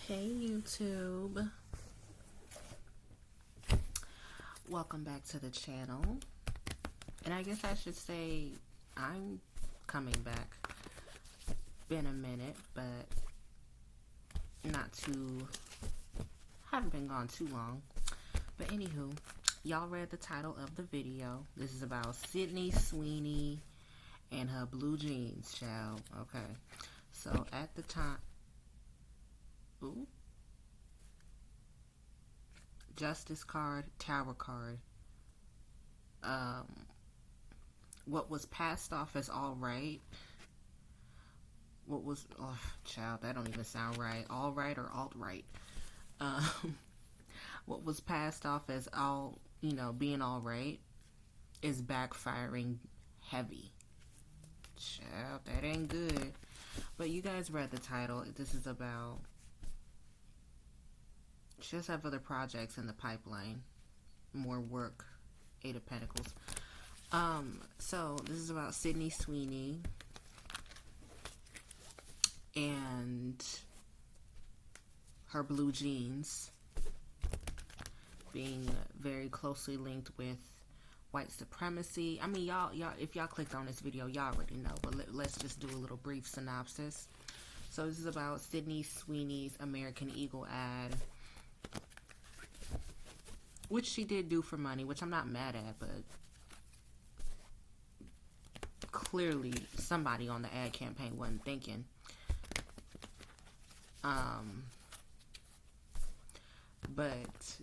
Hey YouTube, welcome back to the channel. And I guess I should say I'm coming back. Been a minute, but haven't been gone too long. But anywho, y'all read the title of the video. This is about Sydney Sweeney and her blue jeans, child. Okay, so at the time, ooh, Justice card, Tower card. What was passed off as all right? What was, oh, child, that don't even sound right. All right or alt right? What was passed off as all, being all right is backfiring heavy. Child, that ain't good. But you guys read the title. This is about, she does have other projects in the pipeline. More work. Eight of Pentacles. So this is about Sydney Sweeney and her blue jeans being very closely linked with white supremacy. I mean, y'all, if y'all clicked on this video, y'all already know, but let's just do a little brief synopsis. So this is about Sydney Sweeney's American Eagle ad, which she did do for money, which I'm not mad at, but clearly somebody on the ad campaign wasn't thinking. But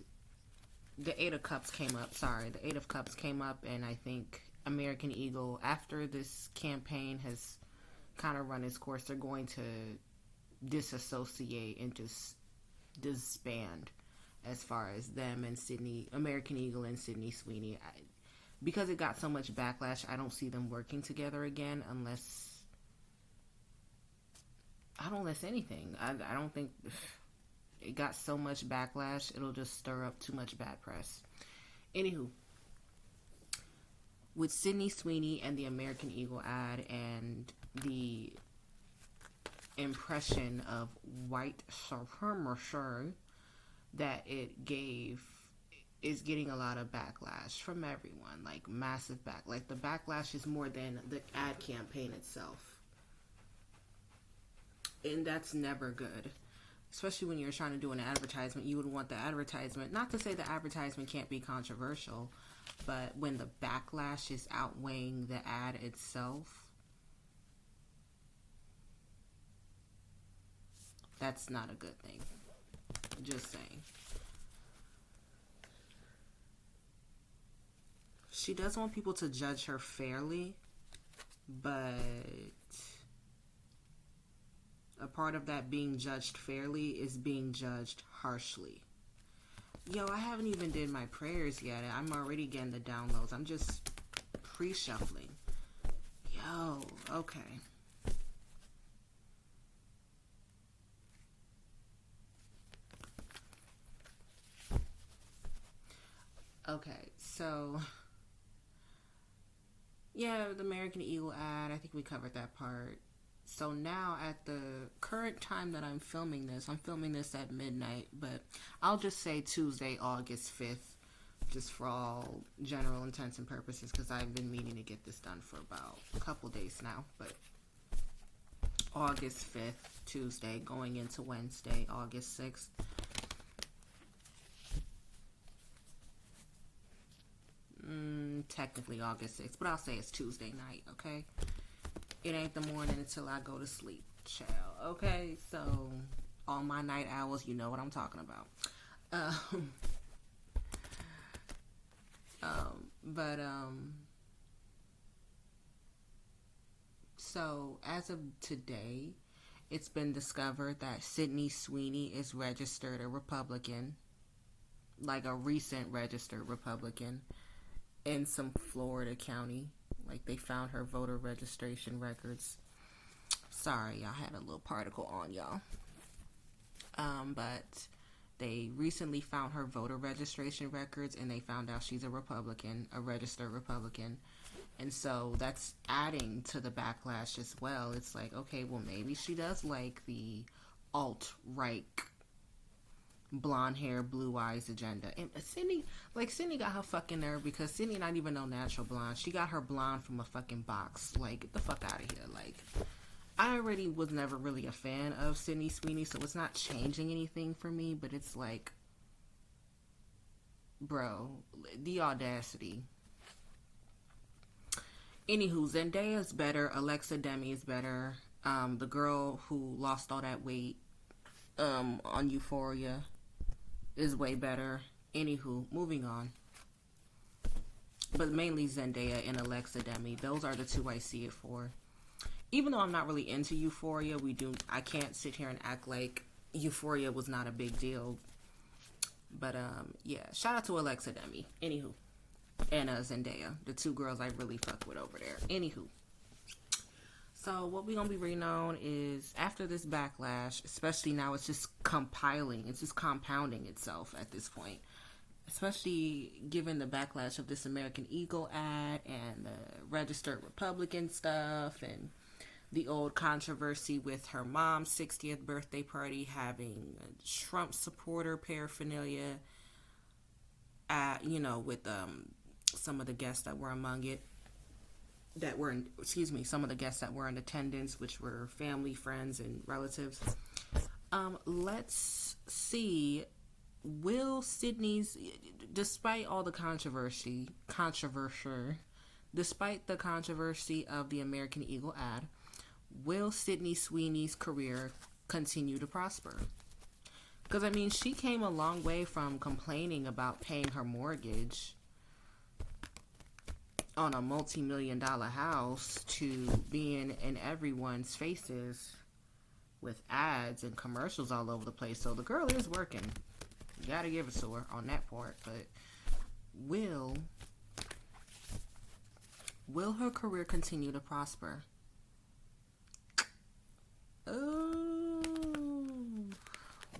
the Eight of Cups came up. Sorry, the Eight of Cups came up, and I think American Eagle, after this campaign has kind of run its course, they're going to disassociate and just disband as far as them and American Eagle and Sydney Sweeney. Because it got so much backlash, I don't see them working together again unless anything. I don't think it got so much backlash, it'll just stir up too much bad press. Anywho, with Sydney Sweeney and the American Eagle ad and the impression of white supremacy that it gave, is getting a lot of backlash from everyone, like massive like the backlash is more than the ad campaign itself, and that's never good, especially when you're trying to do an advertisement. You would want the advertisement, not to say the advertisement can't be controversial, but when the backlash is outweighing the ad itself, that's not a good thing. Just saying. She does want people to judge her fairly, but a part of that being judged fairly is being judged harshly. Yo, I haven't even did my prayers yet. I'm already getting the downloads. I'm just pre-shuffling. Yo, okay. Okay, so yeah, the American Eagle ad, I think we covered that part. So now at the current time that I'm filming this at midnight, but I'll just say Tuesday, August 5th, just for all general intents and purposes, because I've been meaning to get this done for about a couple days now. But August 5th, Tuesday, going into Wednesday, August 6th. Technically August 6th, but I'll say it's Tuesday night, okay? It ain't the morning until I go to sleep, child, okay? So, all my night owls, you know what I'm talking about. So, as of today, it's been discovered that Sydney Sweeney is registered a Republican, like a recent registered Republican, in some Florida county. Like, they found her voter registration records. Sorry, y'all, had a little particle on y'all. But they recently found her voter registration records, and they found out she's a Republican, a registered Republican. And so that's adding to the backlash as well. It's like, okay, well, maybe she does like the alt-right blonde hair, blue eyes agenda. And Sydney got her fucking nerve because Sydney not even no natural blonde. She got her blonde from a fucking box. Like, get the fuck out of here. Like, I already was never really a fan of Sydney Sweeney, so it's not changing anything for me, but it's like, bro, the audacity. Anywho, Zendaya's better. Alexa Demi is better. The girl who lost all that weight on Euphoria is way better. Anywho, moving on. But mainly Zendaya and Alexa Demi. Those are the two I see it for. Even though I'm not really into Euphoria, I can't sit here and act like Euphoria was not a big deal. But yeah, shout out to Alexa Demi. Anywho. And Zendaya, the two girls I really fuck with over there. Anywho. So what we're going to be reading on is, after this backlash, especially now it's just compounding itself at this point. Especially given the backlash of this American Eagle ad and the registered Republican stuff and the old controversy with her mom's 60th birthday party having a Trump supporter paraphernalia, with some of the guests that were among it. Some of the guests that were in attendance, which were family, friends, and relatives. Let's see, despite all the controversy, despite the controversy of the American Eagle ad, will Sydney Sweeney's career continue to prosper? Because, I mean, she came a long way from complaining about paying her mortgage on a multi-million-dollar house to being in everyone's faces with ads and commercials all over the place. So the girl is working. You gotta give it to her on that part. But will her career continue to prosper? Oh,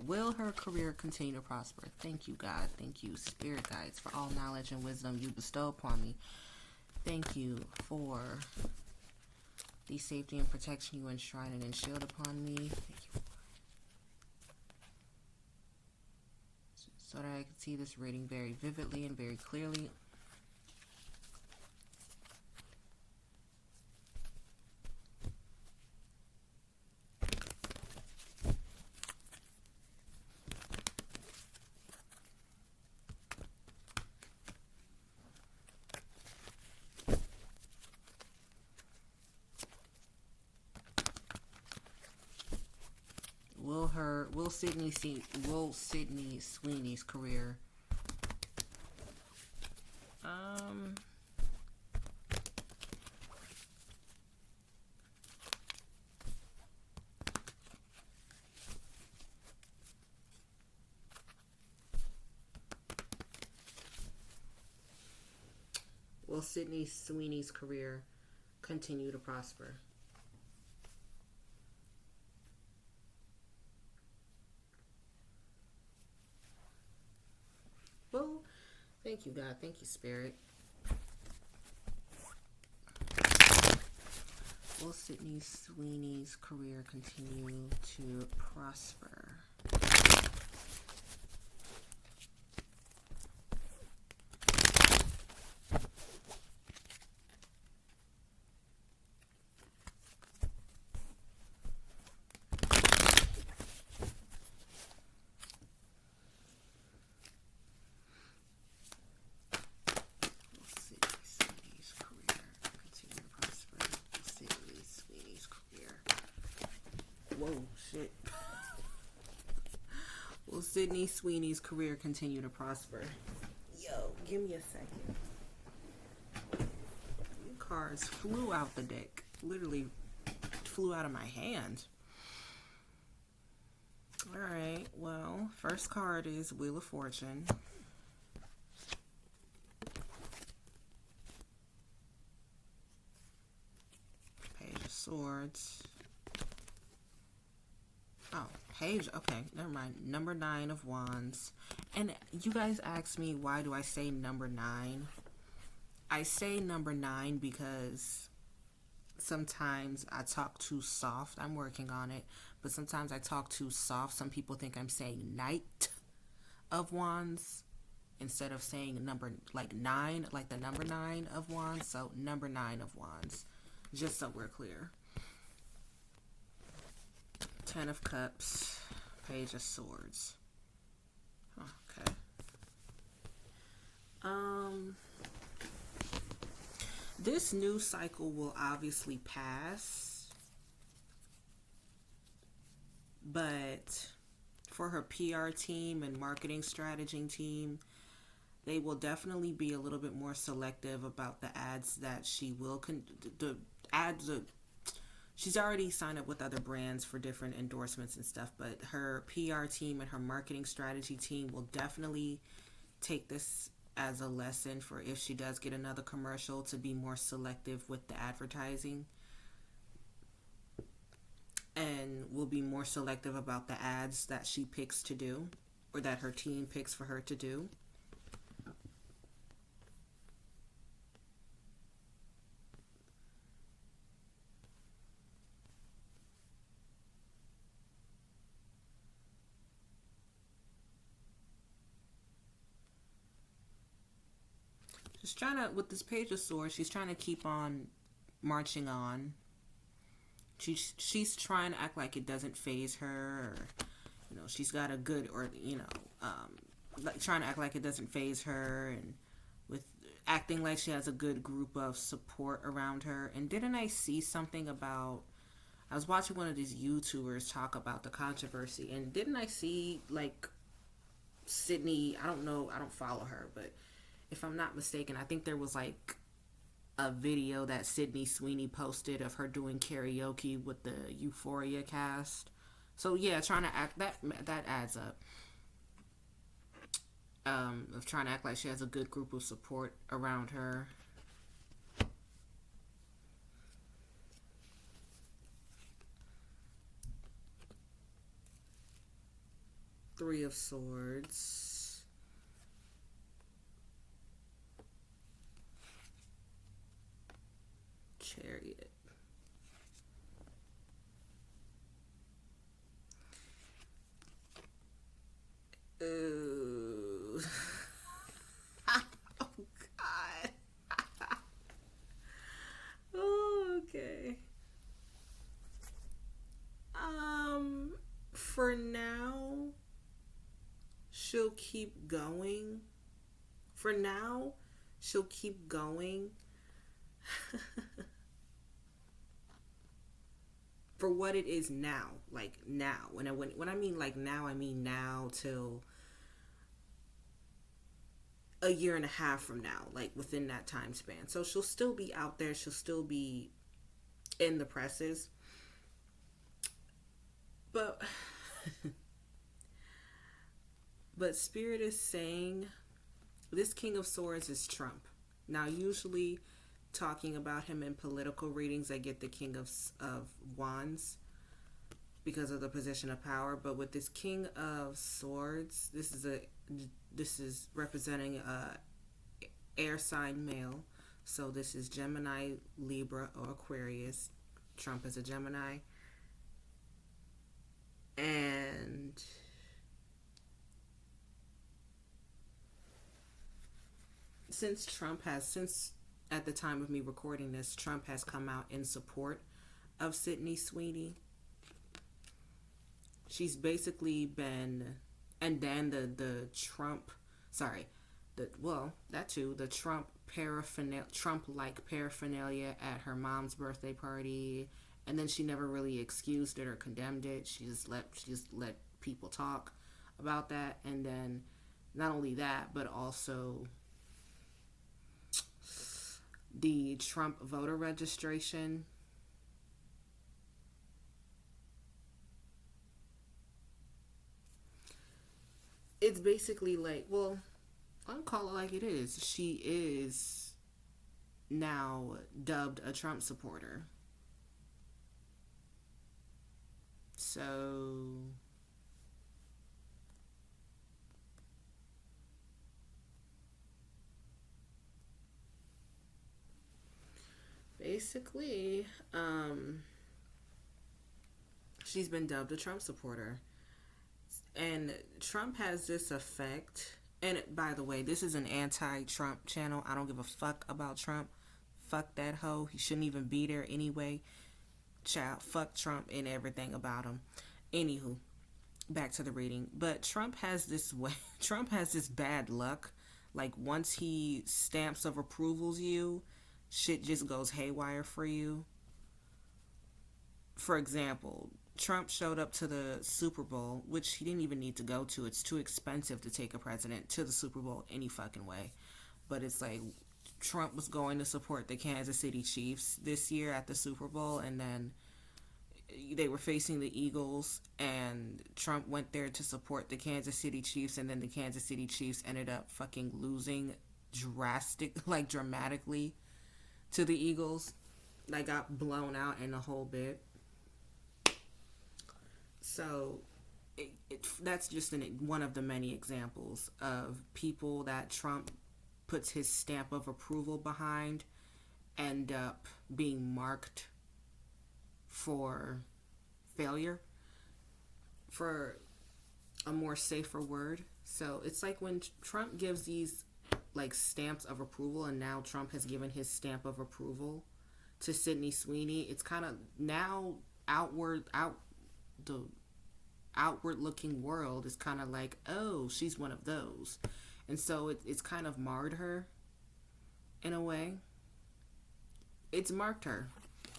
will her career continue to prosper? Thank you, God. Thank you, Spirit Guides, for all knowledge and wisdom you bestow upon me. Thank you for the safety and protection you enshrine and shield upon me. Thank you. So that I can see this reading very vividly and very clearly. Will Sydney Sweeney's career will Sydney Sweeney's career continue to prosper? Well, thank you, God. Thank you, Spirit. Will Sydney Sweeney's career continue to prosper? Whoa, shit. Will Sydney Sweeney's career continue to prosper? Yo, give me a second. Cards flew out the deck. Literally flew out of my hand. Alright, well, first card is Wheel of Fortune. Page of Swords. Oh, page, okay, never mind. Number 9 of Wands. And you guys ask me, why do I say number 9? I say number 9 because sometimes I talk too soft. I'm working on it. But sometimes I talk too soft. Some people think I'm saying night. of Wands instead of saying number like 9, like the number 9 of Wands. So number 9 of Wands, just so we're clear. 10 of Cups, Page of Swords. Okay. This new cycle will obviously pass, but for her PR team and marketing strategy team, they will definitely be a little bit more selective about the ads that she will she's already signed up with other brands for different endorsements and stuff, but her PR team and her marketing strategy team will definitely take this as a lesson for if she does get another commercial to be more selective with the advertising, and will be more selective about the ads that she picks to do, or that her team picks for her to do. Just trying to, with this Page of Swords, she's trying to keep on marching on. She's trying to act like it doesn't faze her, or, you know, she's got a good, or, you know, like trying to act like it doesn't faze her, and with acting like she has a good group of support around her. And didn't I see something about, I was watching one of these YouTubers talk about the controversy, and didn't I see, like, Sydney, I don't know, I don't follow her, but if I'm not mistaken, I think there was like a video that Sweeney posted of her doing karaoke with the Euphoria cast. So yeah, trying to act, that adds up. Of trying to act like she has a good group of support around her. Three of Swords. Chariot. Ooh. Oh God. Oh, okay. For now, she'll keep going. For now, she'll keep going. For what it is now, like now. When I mean like now, I mean now till a year and a half from now, like within that time span. So she'll still be out there. She'll still be in the presses. But but Spirit is saying this King of Swords is Trump. Now, usually talking about him in political readings, I get the King of Wands because of the position of power. But with this King of Swords, this is representing a air sign male. So this is Gemini, Libra, or Aquarius. Trump is a Gemini. And since at the time of me recording this, Trump has come out in support of Sweeney. She's basically been, and then the Trump, the Trump-like paraphernalia at her mom's birthday party, and then she never really excused it or condemned it. She just let people talk about that, and then not only that, but also the Trump voter registration. It's basically like, well, I'll call it like it is. She is now dubbed a Trump supporter. So basically, she's been dubbed a Trump supporter. And Trump has this effect. And by the way, this is an anti-Trump channel. I don't give a fuck about Trump. Fuck that hoe. He shouldn't even be there anyway. Child, fuck Trump and everything about him. Anywho, back to the reading. But Trump has this way. Trump has this bad luck. Like once he stamps of approvals you, shit just goes haywire for you. For example, Trump showed up to the Super Bowl, which he didn't even need to go to. It's too expensive to take a president to the Super Bowl any fucking way. But it's like Trump was going to support the Kansas City Chiefs this year at the Super Bowl, and then they were facing the Eagles, and Trump went there to support the Kansas City Chiefs, and then the Kansas City Chiefs ended up fucking losing dramatically to the Eagles. Like, got blown out in a whole bit. So, that's just one of the many examples of people that Trump puts his stamp of approval behind end up being marked for failure, for a more safer word. So it's like when Trump gives these like stamps of approval, and now Trump has given his stamp of approval to Sydney Sweeney. It's kind of now the outward looking world is kind of like, oh, she's one of those, and so it's kind of marred her in a way. It's marked her.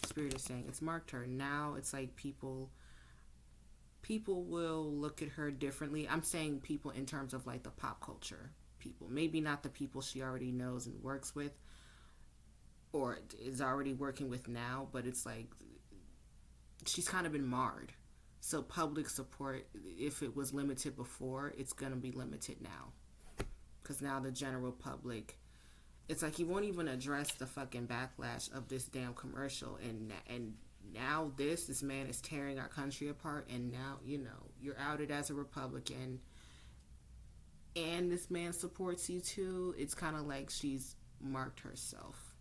Spirit is saying it's marked her. Now it's like people will look at her differently. I'm saying people in terms of like the pop culture people, maybe not the people she already knows and works with or is already working with now, but it's like she's kind of been marred. So public support, if it was limited before, it's going to be limited now, because now the general public, it's like he won't even address the fucking backlash of this damn commercial, and now this man is tearing our country apart, and now, you know, you're outed as a Republican, and this man supports you too. It's kind of like she's marked herself.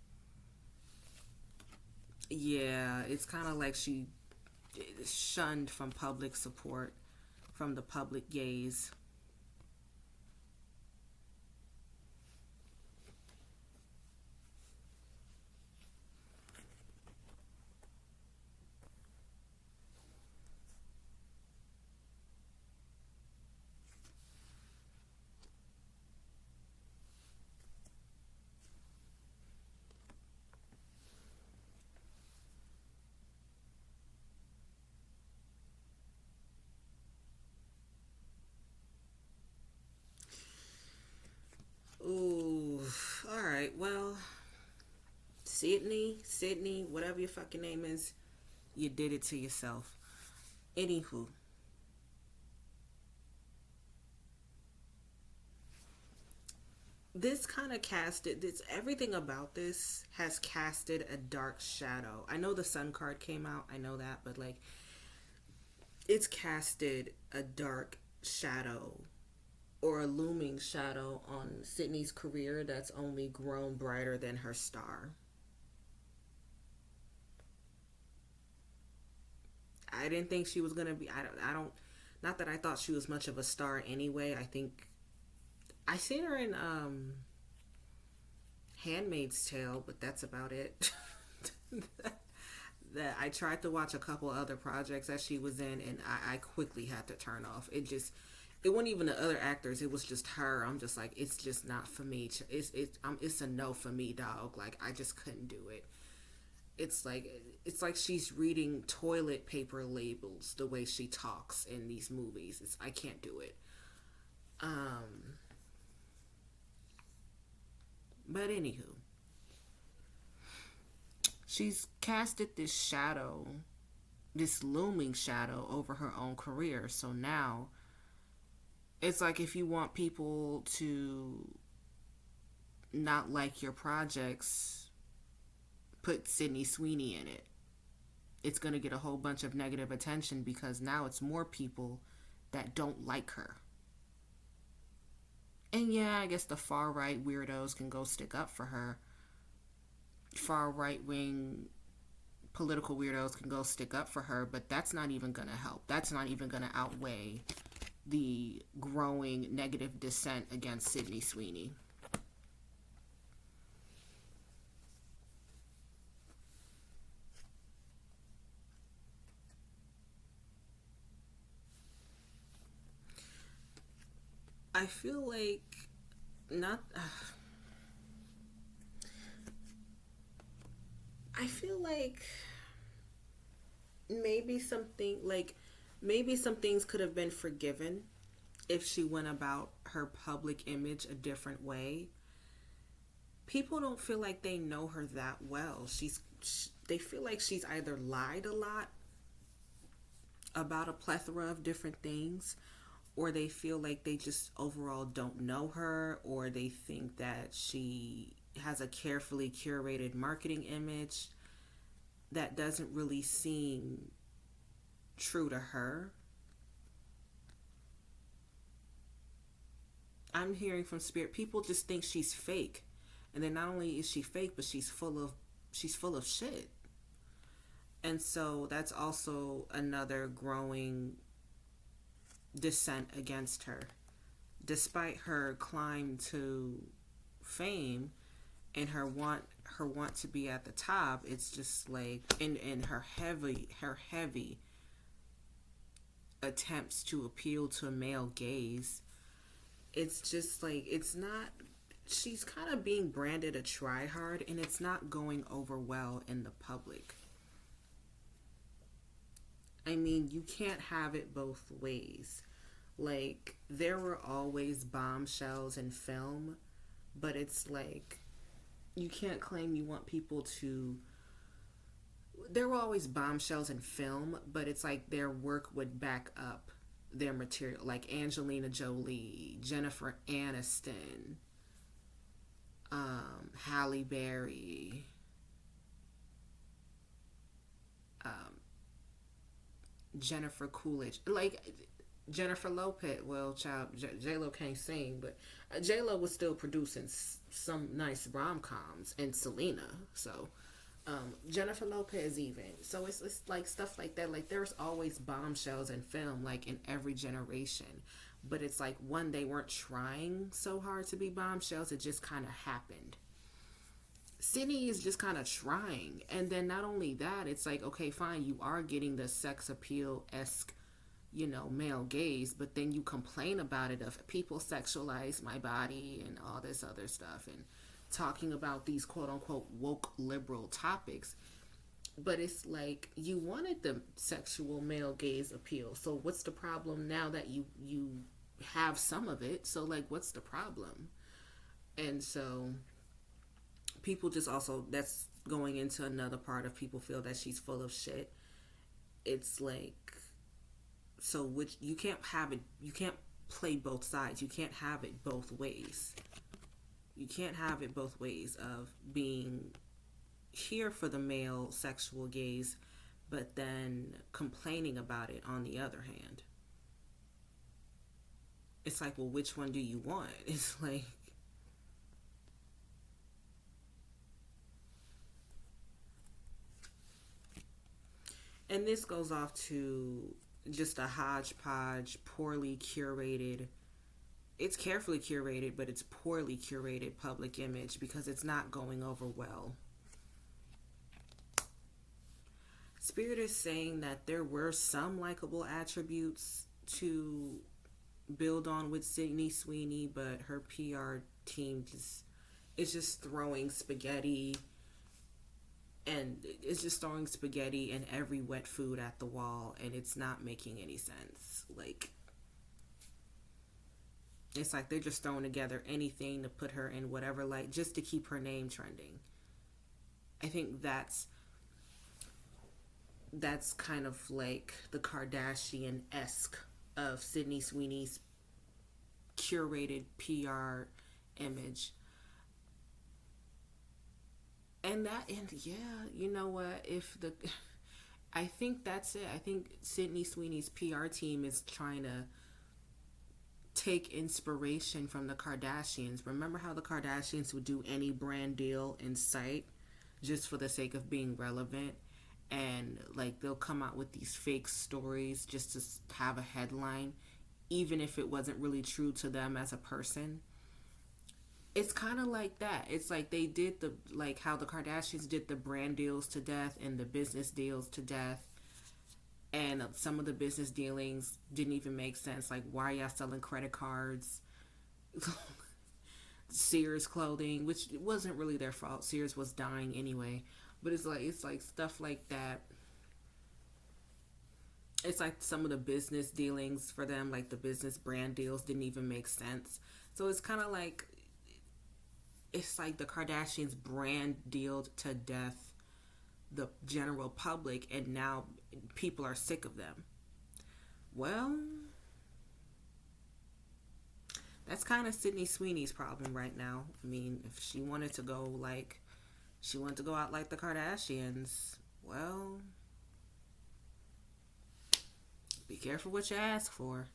Yeah, it's kind of like she is shunned from public support, from the public gaze. Ooh, all right. Well, Sydney, whatever your fucking name is, you did it to yourself. Anywho, this kind of everything about this has casted a dark shadow. I know the Sun card came out, I know that, but like, it's casted a dark shadow or a looming shadow on Sydney's career that's only grown brighter than her star. I didn't think she was gonna be. I don't. Not that I thought she was much of a star anyway. I think I seen her in Handmaid's Tale, but that's about it. That I tried to watch a couple other projects that she was in, and I quickly had to turn off. It wasn't even the other actors. It was just her. I'm just like, it's just not for me. It's a no for me, dog. Like, I just couldn't do it. It's like she's reading toilet paper labels the way she talks in these movies. I can't do it. But anywho, she's casted this shadow, this looming shadow over her own career. So now, it's like if you want people to not like your projects, put Sydney Sweeney in it. It's going to get a whole bunch of negative attention because now it's more people that don't like her. And yeah, I guess the far right weirdos can go stick up for her. Far right wing political weirdos can go stick up for her, but that's not even going to help. That's not even going to outweigh the growing negative dissent against Sydney Sweeney. I feel like not. I feel like maybe something like maybe some things could have been forgiven if she went about her public image a different way. People don't feel like they know her that well. They feel like she's either lied a lot about a plethora of different things, or they feel like they just overall don't know her, or they think that she has a carefully curated marketing image that doesn't really seem true to her. I'm hearing from spirit people just think she's fake. And then not only is she fake, but she's full of shit. And so that's also another growing dissent against her. Despite her climb to fame and her want to be at the top, it's just like in her heavy attempts to appeal to a male gaze, it's just like it's not, she's kind of being branded a tryhard, and it's not going over well in the public. I mean, you can't have it both ways. Like, there were always bombshells in film, but it's like you can't claim you want people to. There were always bombshells in film, but it's like their work would back up their material. Like Angelina Jolie, Jennifer Aniston, Halle Berry, Jennifer Coolidge, like Jennifer Lopez. Well, child, J-Lo can't sing, but J-Lo was still producing some nice rom-coms, and Selena. So Jennifer Lopez even. So it's like stuff like that. Like there's always bombshells in film, like in every generation. But it's like one, they weren't trying so hard to be bombshells. It just kind of happened. Sydney is just kind of trying. And then not only that, it's like, okay, fine, you are getting the sex appeal-esque, male gaze, but then you complain about it of people sexualize my body and all this other stuff and talking about these quote-unquote woke liberal topics. But it's like you wanted the sexual male gaze appeal. So what's the problem now that you have some of it? So like, what's the problem? And so people just also, that's going into another part of people feel that she's full of shit. It's like, so which you can't have it, you can't play both sides. You can't have it both ways. You can't have it both ways of being here for the male sexual gaze, but then complaining about it on the other hand. It's like, well, which one do you want? It's like, and this goes off to just a hodgepodge, poorly curated. It's carefully curated, but it's poorly curated public image because it's not going over well. Spirit is saying that there were some likable attributes to build on with Sydney Sweeney, but her PR team is just throwing spaghetti, and it's just throwing spaghetti and every wet food at the wall, and it's not making any sense. Like, it's like they're just throwing together anything to put her in whatever light just to keep her name trending. I think that's kind of like the Kardashian-esque of Sydney Sweeney's curated PR image. And yeah, you know what? I think that's it. I think Sydney Sweeney's PR team is trying to take inspiration from the Kardashians. Remember how the Kardashians would do any brand deal in sight just for the sake of being relevant? And like they'll come out with these fake stories just to have a headline, even if it wasn't really true to them as a person. It's kind of like that. It's like they did like how the Kardashians did the brand deals to death and the business deals to death. And some of the business dealings didn't even make sense. Like, why are y'all selling credit cards? Sears clothing, which wasn't really their fault. Sears was dying anyway. But it's like stuff like that. It's like some of the business dealings for them, like the business brand deals, didn't even make sense. So it's kind of like, it's like the Kardashians brand dealed to death the general public, and now people are sick of them. Well, that's kind of Sydney Sweeney's problem right now. I mean, if she wanted to go out like the Kardashians, well, be careful what you ask for.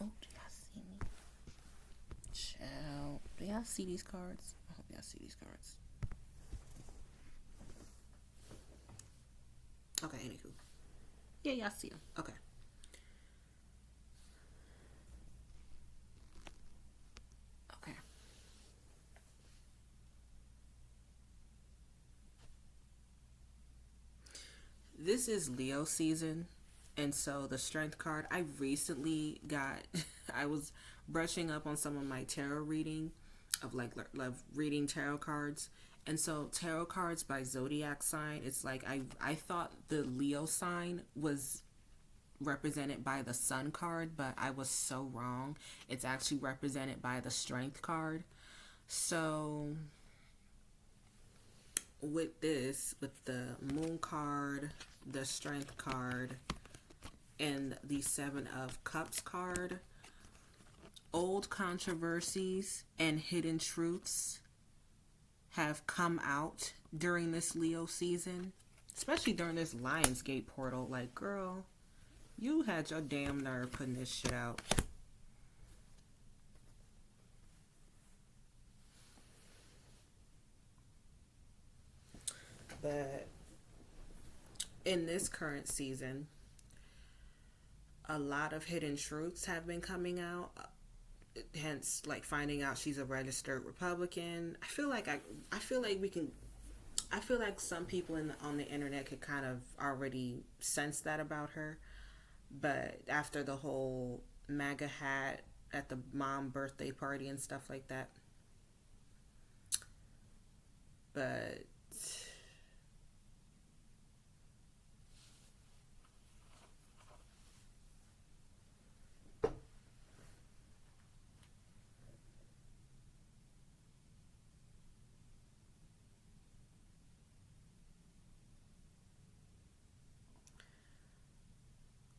Oh, do y'all see me? Child. Do y'all see these cards? I hope y'all see these cards. Okay, anywho. Yeah, y'all see them. Okay. Okay. This is Leo season. And so the strength card, I recently got, I was brushing up on some of my tarot reading of reading tarot cards. And so tarot cards by zodiac sign, it's like I thought the Leo sign was represented by the sun card, but I was so wrong. It's actually represented by the strength card. So with the moon card, the strength card, and the 7 of Cups card, old controversies and hidden truths have come out during this Leo season, especially during this Lionsgate portal. Like, girl, you had your damn nerve putting this shit out. But in this current season, a lot of hidden truths have been coming out. Hence, like, finding out she's a registered Republican. I feel like some people on the internet could kind of already sense that about her. But after the whole MAGA hat at the mom birthday party and stuff like that. But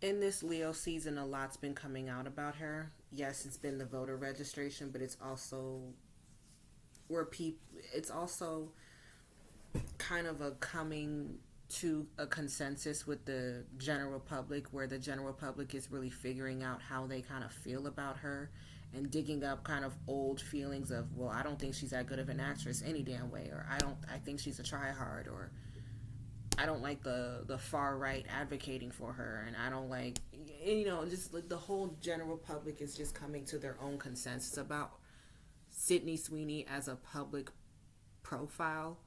in this Leo season, a lot's been coming out about her. Yes, it's been the voter registration, but it's also it's also kind of a coming to a consensus with the general public, where the general public is really figuring out how they kind of feel about her and digging up kind of old feelings of, well, I don't think she's that good of an actress any damn way, or I think she's a tryhard, or I don't like the far right advocating for her, and I don't like, just like the whole general public is just coming to their own consensus about Sydney Sweeney as a public profile,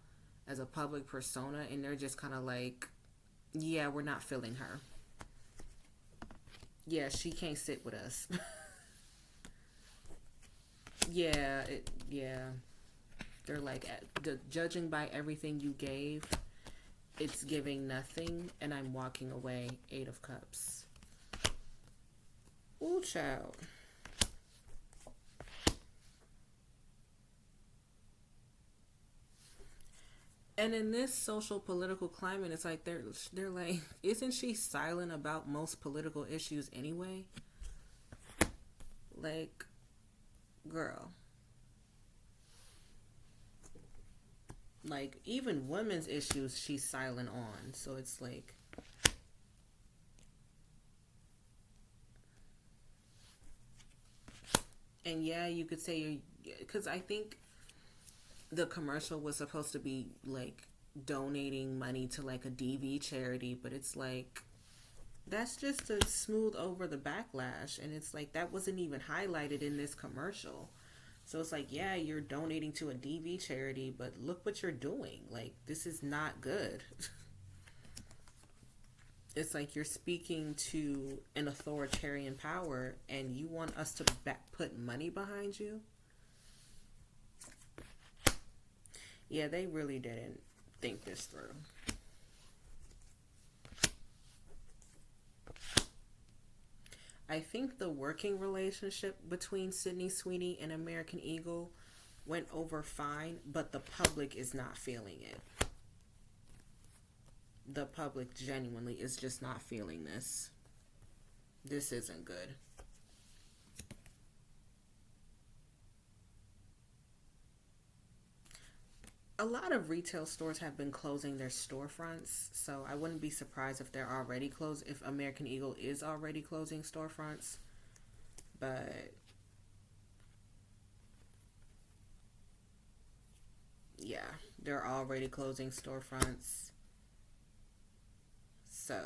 as a public persona, and they're just kind of like, yeah, we're not feeling her. Yeah, she can't sit with us. Yeah. They're like, judging by everything you gave, it's giving nothing, and I'm walking away. 8 of Cups. Ooh, child. And in this social political climate, it's like they're like, isn't she silent about most political issues anyway? Like, girl. Like, even women's issues, she's silent on. So it's like, and yeah, you could say you're, because I think the commercial was supposed to be like donating money to like a DV charity, but it's like, that's just to smooth over the backlash. And it's like, that wasn't even highlighted in this commercial. So it's like, yeah, you're donating to a DV charity, but look what you're doing. Like, this is not good. It's like you're speaking to an authoritarian power and you want us to put money behind you? Yeah, they really didn't think this through. I think the working relationship between Sydney Sweeney and American Eagle went over fine, but the public is not feeling it. The public genuinely is just not feeling this. This isn't good. A lot of retail stores have been closing their storefronts, so I wouldn't be surprised if they're already closed, if American Eagle is already closing storefronts. But yeah, they're already closing storefronts. So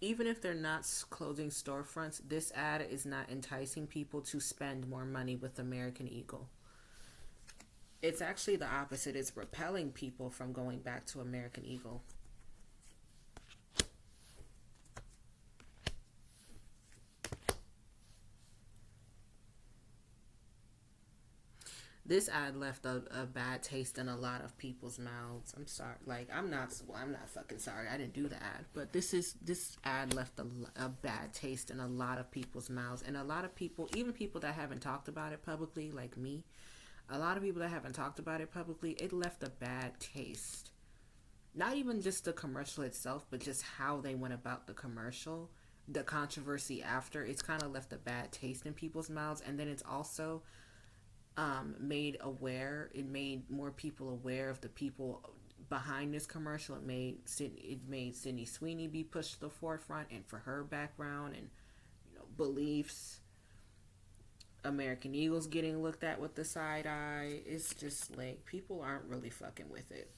even if they're not closing storefronts, this ad is not enticing people to spend more money with American Eagle. It's actually the opposite. It's repelling people from going back to American Eagle. This ad left a bad taste in a lot of people's mouths. I'm sorry. Like, I'm not fucking sorry. I didn't do the ad. But this ad left a bad taste in a lot of people's mouths. And a lot of people, even people that haven't talked about it publicly, like me, a lot of people that haven't talked about it publicly, it left a bad taste. Not even just the commercial itself, but just how they went about the commercial. The controversy after, it's kind of left a bad taste in people's mouths. And then it's also it made more people aware of the people behind this commercial. It made Sydney Sweeney be pushed to the forefront, and for her background and beliefs. American Eagle's getting looked at with the side eye. It's just like, people aren't really fucking with it.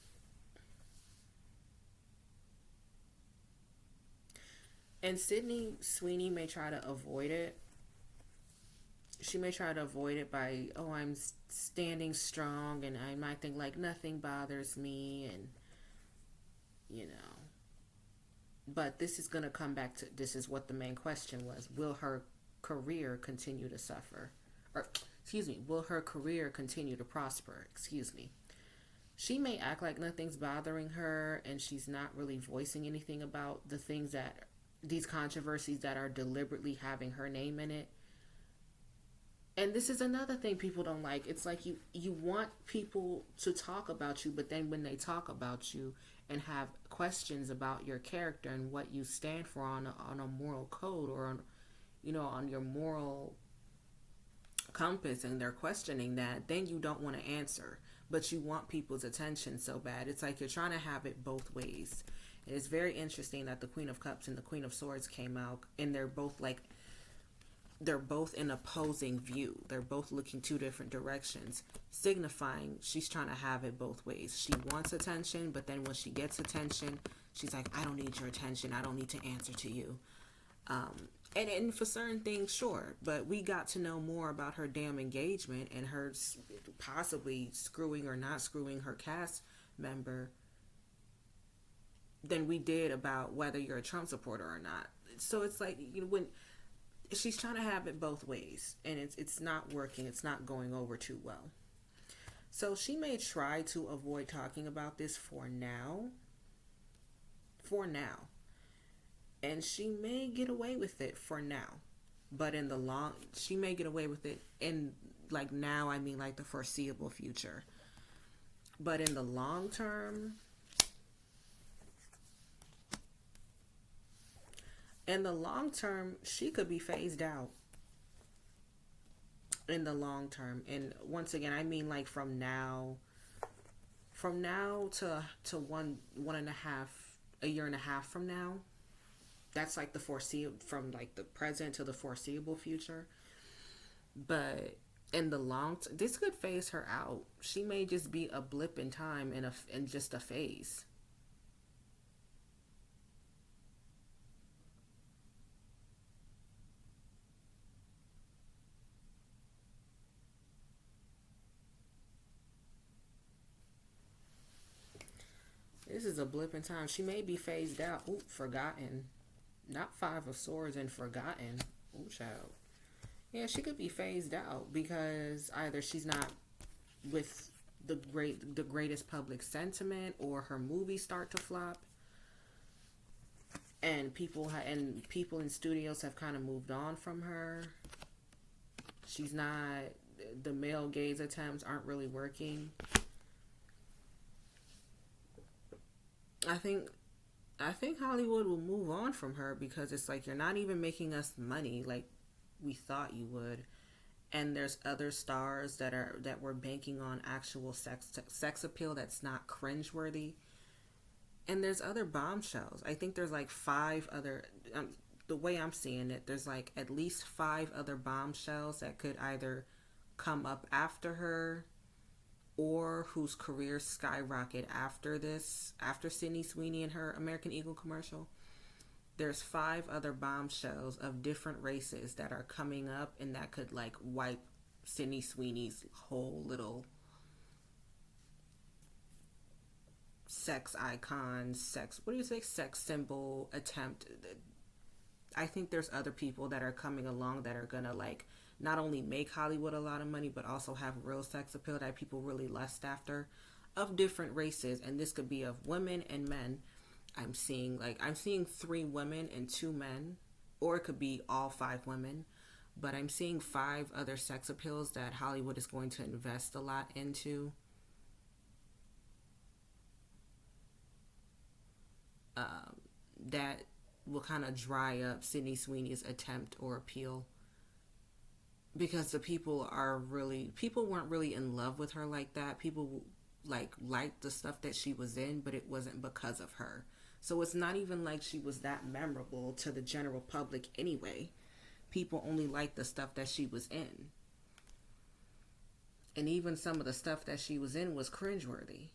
And Sydney Sweeney may try to avoid it. She may try to avoid it by, oh, I'm standing strong and I'm acting like nothing bothers me, and but this is going to come back to, this is what the main question was. Will her career continue to suffer? Or, excuse me, will her career continue to prosper? Excuse me. She may act like nothing's bothering her and she's not really voicing anything about the things that, these controversies that are deliberately having her name in it. And this is another thing people don't like. It's like you want people to talk about you, but then when they talk about you and have questions about your character and what you stand for on a moral code, or on your moral compass, and they're questioning that, then you don't want to answer, but you want people's attention so bad. It's like you're trying to have it both ways. And it's very interesting that the Queen of Cups and the Queen of Swords came out, and they're both in opposing view. They're both looking two different directions, signifying she's trying to have it both ways. She wants attention, but then when she gets attention, she's like, I don't need your attention. I don't need to answer to you. And for certain things, sure. But we got to know more about her damn engagement and her possibly screwing or not screwing her cast member than we did about whether you're a Trump supporter or not. So it's like, when she's trying to have it both ways, and it's not working. It's not going over too well. So she may try to avoid talking about this for now. And she may get away with it for now. But she may get away with it in, like, now, I mean, like, the foreseeable future. But in the long term, In the long term, she could be phased out. In the long term, and once again, I mean like from now to one and a half, a year and a half from now. That's like the foreseeable, from like the present to the foreseeable future. But in the this could phase her out. She may just be a blip in time, in just a phase. This is a blip in time. She may be phased out. Ooh, forgotten. Not Five of Swords and forgotten. Ooh, child. Yeah, she could be phased out because either she's not with the greatest public sentiment, or her movies start to flop, and people in studios have kind of moved on from her. She's not, the male gaze attempts aren't really working. I think Hollywood will move on from her because it's like, you're not even making us money like we thought you would. And there's other stars that were banking on actual sex appeal that's not cringeworthy. And there's other bombshells. I think there's like five other, the way I'm seeing it, there's like at least five other bombshells that could either come up after her, or whose careers skyrocket after Sydney Sweeney and her American Eagle commercial. There's five other bombshells of different races that are coming up, and that could like wipe Sydney Sweeney's whole little sex icon, sex symbol attempt. I think there's other people that are coming along that are gonna like not only make Hollywood a lot of money, but also have real sex appeal that people really lust after, of different races. And this could be of women and men. I'm seeing 3 women and 2 men, or it could be all 5 women, but I'm seeing 5 other sex appeals that Hollywood is going to invest a lot into. That will kind of dry up Sydney Sweeney's attempt or appeal, because the people weren't really in love with her like that. People liked the stuff that she was in, but it wasn't because of her. So it's not even like she was that memorable to the general public anyway. People only liked the stuff that she was in. And even some of the stuff that she was in was cringeworthy.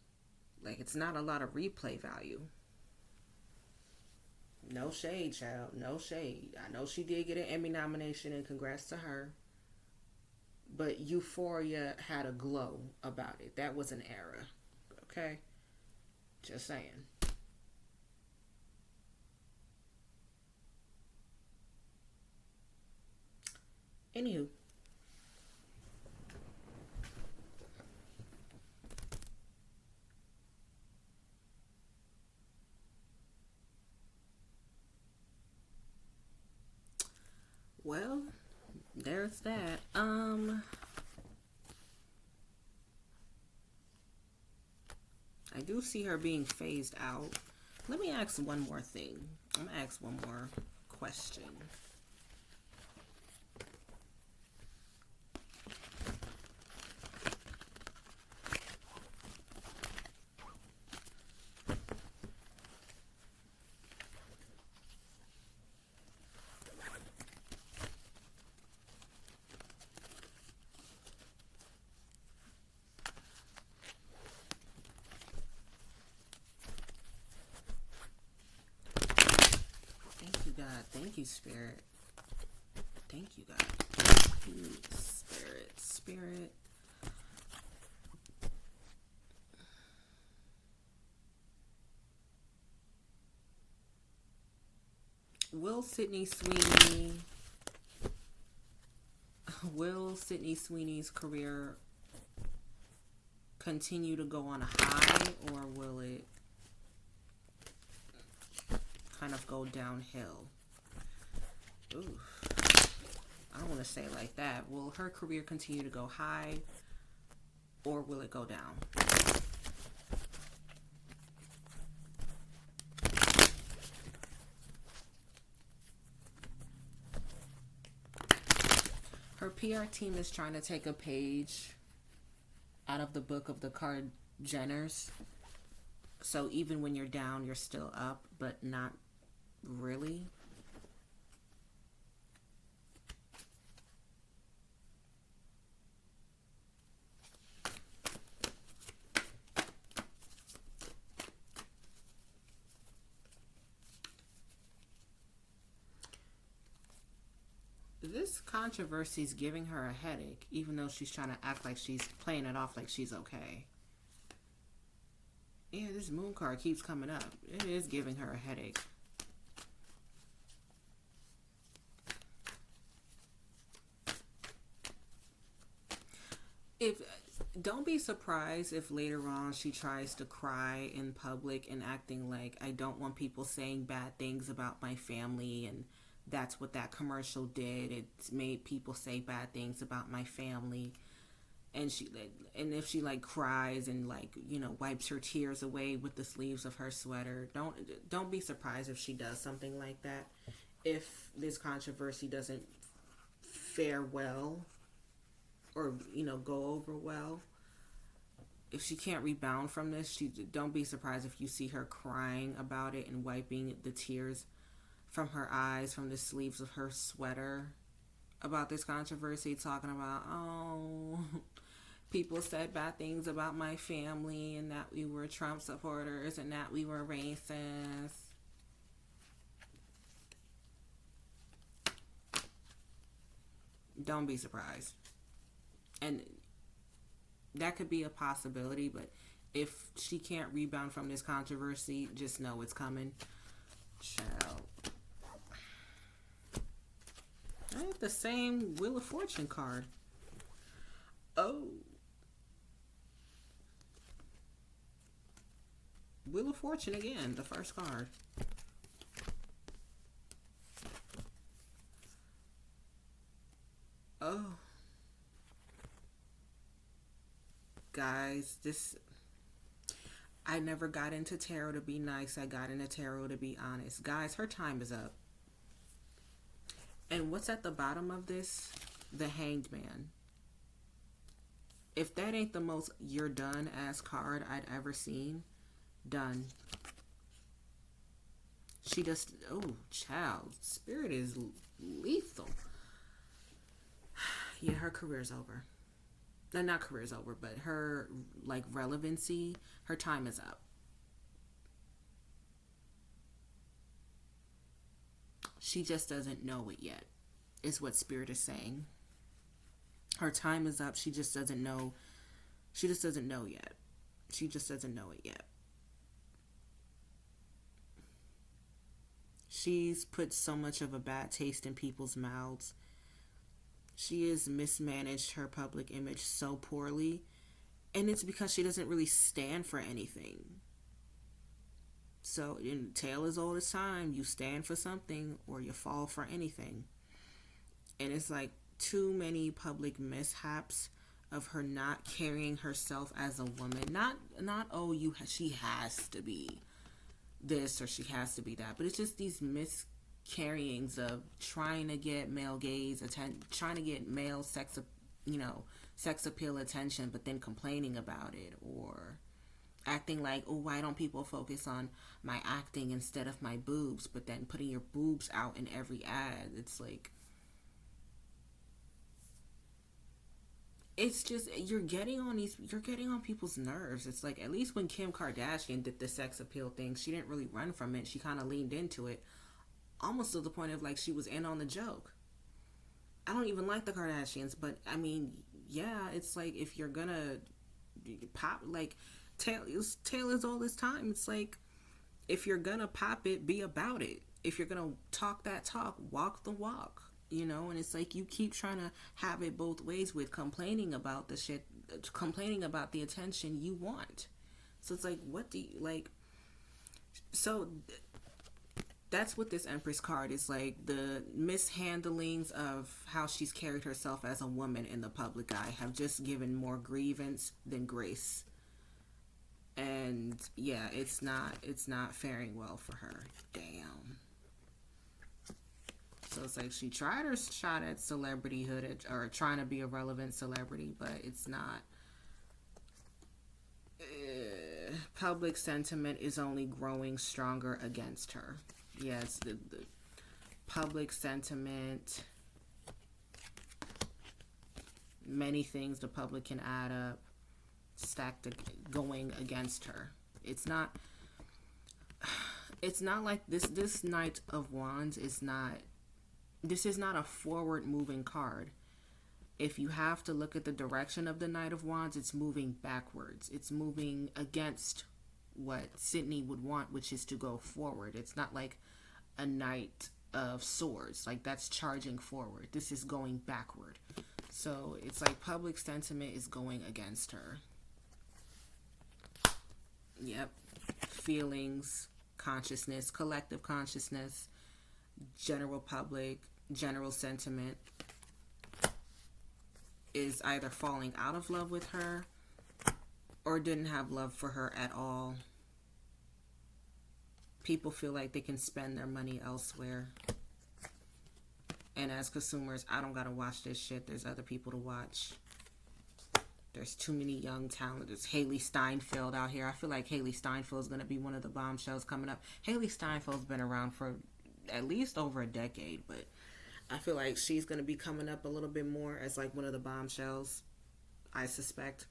Like, it's not a lot of replay value. No shade, child. No shade. I know she did get an Emmy nomination, and congrats to her. But Euphoria had a glow about it. That was an era. Okay? Just saying. Anywho. Well, there's that. I do see her being phased out. Let me ask one more thing. I'm gonna ask one more question. Thank you, Spirit. Thank you, God. Thank you, Spirit. Will Sydney Sweeney's career continue to go on a high, or will it kind of go downhill? Ooh, I don't want to say it like that. Will her career continue to go high, or will it go down? PR team is trying to take a page out of the book of the card Jenners. So even when you're down, you're still up, but not really. This controversy is giving her a headache, even though she's trying to act like she's playing it off like she's okay. Yeah, this moon card keeps coming up. It is giving her a headache. Don't be surprised if later on she tries to cry in public and acting like, I don't want people saying bad things about my family, and that's what that commercial did. It made people say bad things about my family. And if she like cries and like, you know, wipes her tears away with the sleeves of her sweater, don't be surprised if she does something like that. If this controversy doesn't fare well, or, you know, go over well, if she can't rebound from this, don't be surprised if you see her crying about it and wiping the tears from her eyes from the sleeves of her sweater about this controversy, talking about, oh, people said bad things about my family and that we were Trump supporters and that we were racist. Don't be surprised. And that could be a possibility, but if she can't rebound from this controversy, just know it's coming. Child. I have the same Wheel of Fortune card. Oh. Wheel of Fortune again, the first card. Oh. Guys, I never got into tarot to be nice. I got into tarot to be honest. Guys, her time is up. And what's at the bottom of this? The Hanged Man. If that ain't the most you're done ass card I'd ever seen, done. She just, oh, child. Spirit is lethal. Yeah, her career's over. Not career's over, but her, like, relevancy, her time is up. She just doesn't know it yet, is what Spirit is saying. Her time is up. She just doesn't know. She just doesn't know yet. She just doesn't know it yet. She's put so much of a bad taste in people's mouths. She has mismanaged her public image so poorly. And it's because she doesn't really stand for anything. So, tale as old as time. You stand for something or you fall for anything. And it's like too many public mishaps of her not carrying herself as a woman. Not she has to be this or she has to be that. But it's just these miscarryings of trying to get male gaze, trying to get male sex appeal attention, but then complaining about it, or acting like, oh, why don't people focus on my acting instead of my boobs, but then putting your boobs out in every ad. It's like, it's just, you're getting on people's nerves. It's like, at least when Kim Kardashian did the sex appeal thing, she didn't really run from it. She kind of leaned into it, almost to the point of like she was in on the joke. I don't even like the Kardashians, but I mean, yeah, it's like, if you're gonna pop, like, tale is all this time. It's like, if you're gonna pop it, be about it. If you're gonna talk that talk, walk the walk, and it's like, you keep trying to have it both ways with complaining about the shit, complaining about the attention you want. So it's like, what do you, like, so that's what this Empress card is like. The mishandlings of how she's carried herself as a woman in the public eye have just given more grievance than grace. And yeah, it's not faring well for her. Damn. So it's like she tried her shot at celebrityhood or trying to be a relevant celebrity, but it's not. Public sentiment is only growing stronger against her. Yes, the public sentiment, many things the public can add up, stacked going against her. It's not like this Knight of Wands is not, this is not a forward moving card. If you have to look at the direction of the Knight of Wands, it's moving backwards. It's moving against what Sydney would want, which is to go forward. It's not like a Knight of Swords. Like, that's charging forward. This is going backward. So it's like public sentiment is going against her. Yep. Feelings, consciousness, collective consciousness, general public, general sentiment is either falling out of love with her or didn't have love for her at all. People feel like they can spend their money elsewhere. And as consumers, I don't gotta watch this shit. There's other people to watch. There's too many young talent. There's Haley Steinfeld out here. I feel like Haley Steinfeld is gonna be one of the bombshells coming up. Haley Steinfeld's been around for at least over a decade, but I feel like she's going to be coming up a little bit more as like one of the bombshells, I suspect.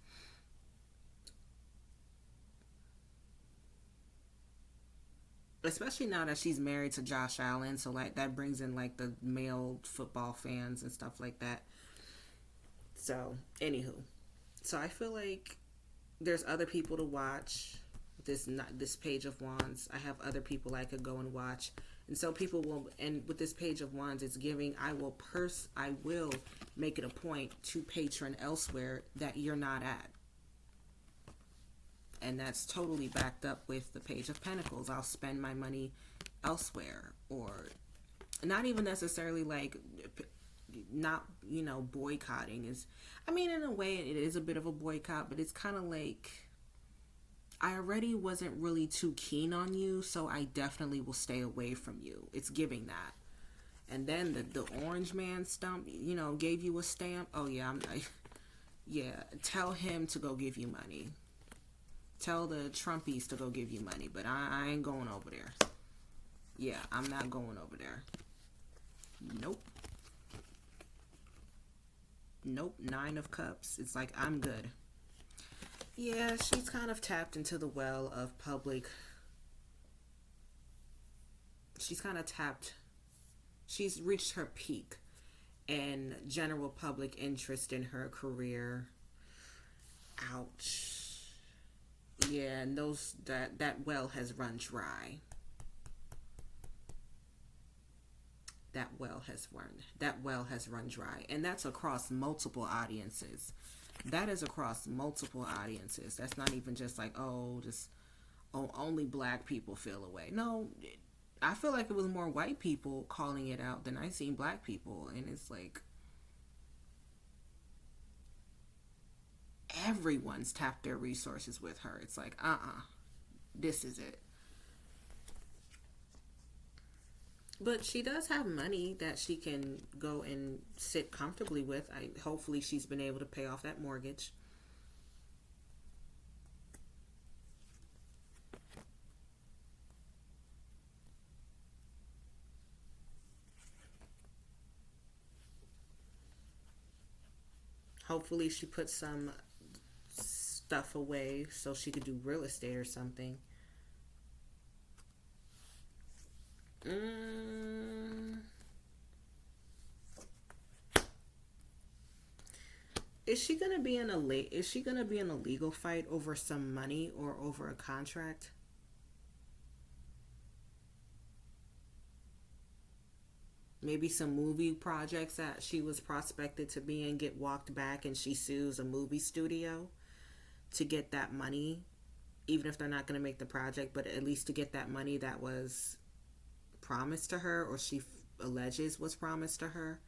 Especially now that she's married to Josh Allen, so like that brings in like the male football fans and stuff like that. So, anywho. So I feel like there's other people to watch. This Page of Wands. I have other people I could go and watch. And so people will, and with this Page of Wands, it's giving, I will make it a point to patron elsewhere that you're not at. And that's totally backed up with the Page of Pentacles. I'll spend my money elsewhere, or not even necessarily like, not, boycotting is, I mean, in a way it is a bit of a boycott, but it's kind of like, I already wasn't really too keen on you, so I definitely will stay away from you. It's giving that. And then the orange man stump, gave you a stamp. Oh, yeah, tell him to go give you money. Tell the Trumpies to go give you money, but I ain't going over there. Yeah, I'm not going over there. Nope. 9 of Cups. It's like, I'm good. Yeah, she's kind of tapped into the well of public. She's reached her peak and general public interest in her career. Ouch. Yeah, and that well has run dry. That well has run dry. And that's across multiple audiences. That is across multiple audiences. That's not even just like, only black people feel away. No, I feel like it was more white people calling it out than I seen black people. And it's like, everyone's tapped their resources with her. It's like, this is it. But she does have money that she can go and sit comfortably with. Hopefully she's been able to pay off that mortgage. Hopefully she put some stuff away so she could do real estate or something. Is she gonna be in a legal fight over some money or over a contract? Maybe some movie projects that she was prospected to be in get walked back and she sues a movie studio to get that money, even if they're not going to make the project, but at least to get that money that was promised to her, or she alleges was promised to her.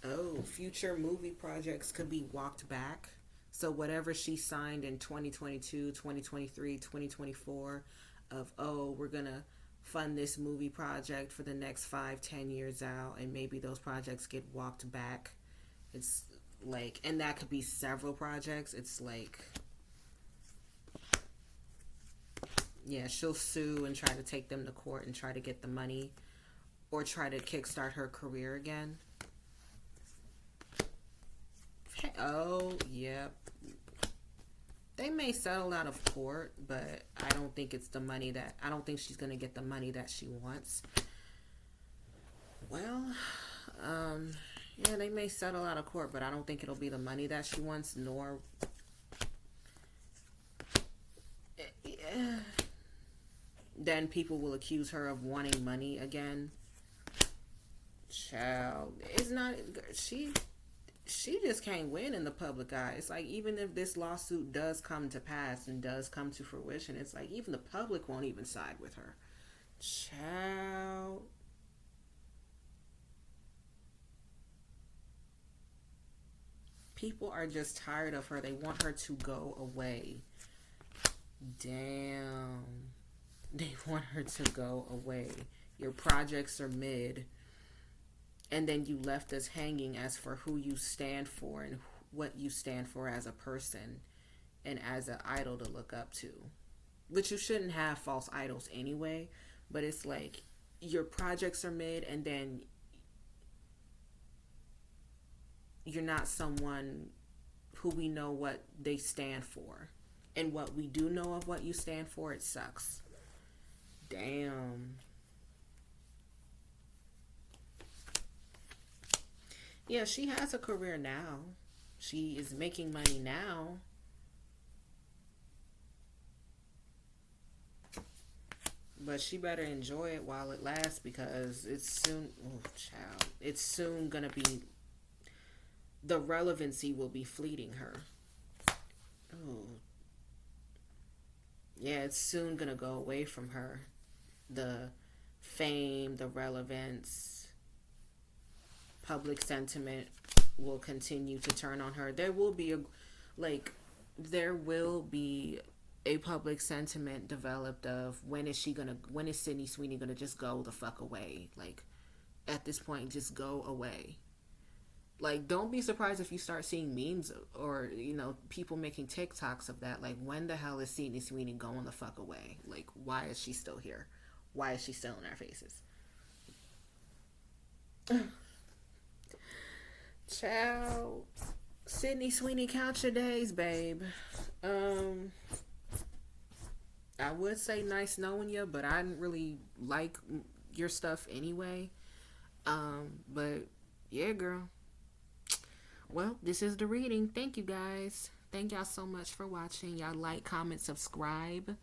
Oh, future movie projects could be walked back. So whatever she signed in 2022, 2023, 2024 of, oh, we're going to fund this movie project for the next 5-10 years out, and maybe those projects get walked back. It's like, and that could be several projects. It's like, yeah, she'll sue and try to take them to court and try to get the money or try to kickstart her career again. Oh, yep. They may settle out of court, but I don't think it's the money that, I don't think she's going to get the money that she wants. Well, yeah, they may settle out of court, but I don't think it'll be the money that she wants, nor... Then people will accuse her of wanting money again. Child, it's not... She just can't win in the public eye. It's like, even if this lawsuit does come to pass and does come to fruition, it's like even the public won't even side with her. Child. People are just tired of her. They want her to go away. Damn. They want her to go away. Your projects are mid. And then you left us hanging as for who you stand for and what you stand for as a person and as an idol to look up to. Which you shouldn't have false idols anyway. But it's like your projects are mid and then you're not someone who we know what they stand for. And what we do know of what you stand for, it sucks. Damn. Yeah, she has a career now. She is making money now. But she better enjoy it while it lasts because it's soon, oh child, it's soon gonna be, the relevancy will be fleeting her. Oh. Yeah, it's soon gonna go away from her. The fame, the relevance, public sentiment will continue to turn on her. There will be a public sentiment developed of when is Sydney Sweeney gonna just go the fuck away? Like, at this point, just go away. Like, don't be surprised if you start seeing memes or, people making TikToks of that. Like, when the hell is Sydney Sweeney going the fuck away? Like, why is she still here? Why is she still in our faces? Child, Sydney Sweeney, count your days, babe. I would say nice knowing you, but I didn't really like your stuff anyway. But yeah, girl. Well, this is the reading. Thank you guys. Thank y'all so much for watching. Y'all like, comment, subscribe.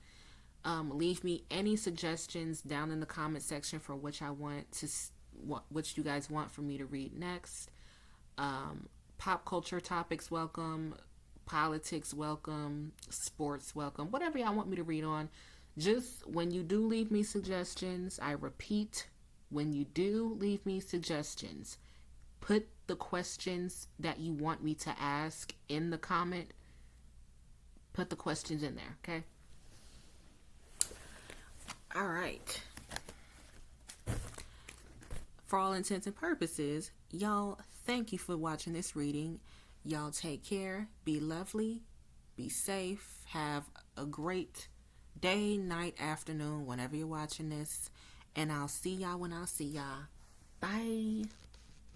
Leave me any suggestions down in the comment section for which you guys want for me to read next. Pop culture topics welcome, politics welcome, sports welcome, whatever y'all want me to read on. Just when you do leave me suggestions, I repeat, when you do leave me suggestions, put the questions that you want me to ask in the comment. Put the questions in there, okay? All right. For all intents and purposes, y'all, thank you for watching this reading. Y'all take care. Be lovely. Be safe. Have a great day, night, afternoon, whenever you're watching this. And I'll see y'all when I'll see y'all. Bye.